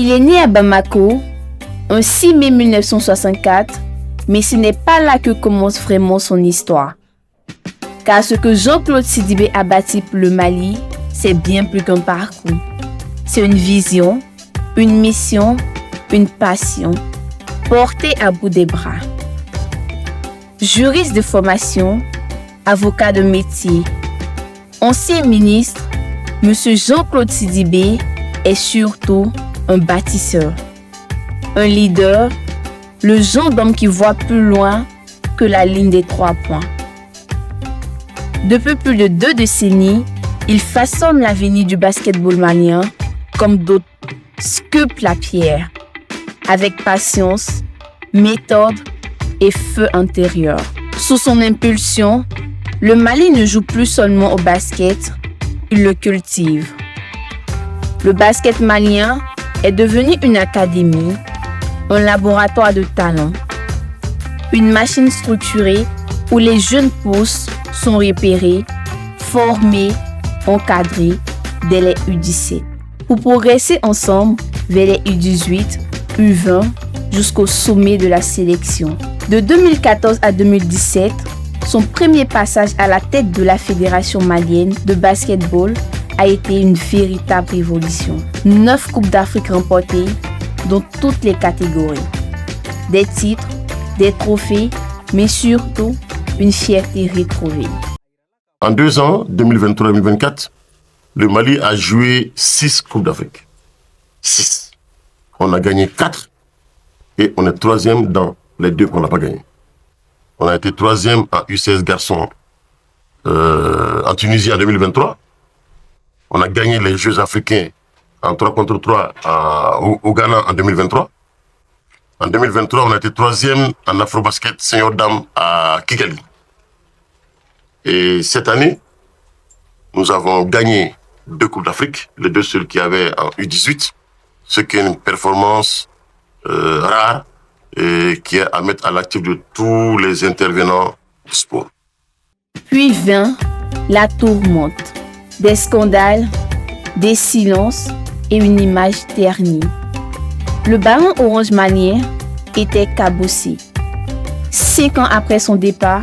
Il est né à Bamako, un 6 mai 1964, mais ce n'est pas là que commence vraiment son histoire. Car ce que Jean-Claude Sidibé a bâti pour le Mali, c'est bien plus qu'un parcours. C'est une vision, une mission, une passion, portée à bout des bras. Juriste de formation, avocat de métier, ancien ministre, M. Jean-Claude Sidibé est surtout un bâtisseur, un leader, le genre d'homme qui voit plus loin que la ligne des 3 points. Depuis plus de 2 décennies, il façonne l'avenir du basketball malien comme d'autres sculptent la pierre, avec patience, méthode et feu intérieur. Sous son impulsion, le Mali ne joue plus seulement au basket, il le cultive. Le basket malien est devenu une académie, un laboratoire de talent, une machine structurée où les jeunes pousses sont repérés, formés, encadrés dès les U17 pour progresser ensemble vers les U18, U20 jusqu'au sommet de la sélection. De 2014 à 2017, son premier passage à la tête de la Fédération malienne de basketball a été une véritable révolution. 9 Coupes d'Afrique remportées dans toutes les catégories. Des titres, des trophées, mais surtout une fierté retrouvée. En 2 ans, 2023-2024, le Mali a joué 6 Coupes d'Afrique. 6. On a gagné 4 et on est 3e dans les 2 qu'on n'a pas gagné. On a été 3e en U16 garçons en Tunisie en 2023. On a gagné les Jeux africains en 3 contre 3 au Ghana en 2023. En 2023, on a été 3e en Afrobasket senior dame à Kigali. Et cette année, nous avons gagné 2 Coupes d'Afrique, les 2 seuls qui avaient en U18, ce qui est une performance rare et qui est à mettre à l'actif de tous les intervenants du sport. Puis vint la tourmente, des scandales, des silences et une image ternie. Le baron orange malien était cabossé. 5 ans après son départ,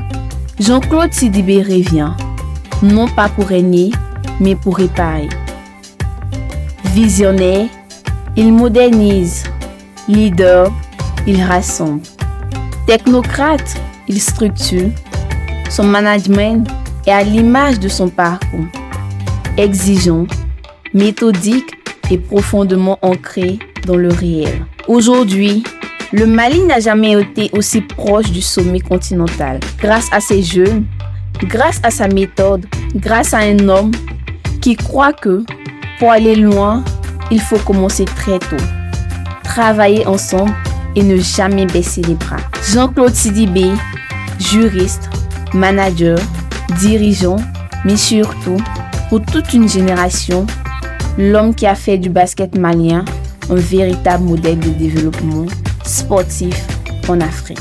Jean-Claude Sidibé revient, non pas pour régner, mais pour réparer. Visionnaire, il modernise. Leader, il rassemble. Technocrate, il structure. Son management est à l'image de son parcours. Exigeant, méthodique et profondément ancré dans le réel. Aujourd'hui, le Mali n'a jamais été aussi proche du sommet continental. Grâce à ses jeunes, grâce à sa méthode, grâce à un homme qui croit que pour aller loin, il faut commencer très tôt. Travailler ensemble et ne jamais baisser les bras. Jean-Claude Sidibé, juriste, manager, dirigeant, mais surtout, pour toute une génération, l'homme qui a fait du basket malien un véritable modèle de développement sportif en Afrique.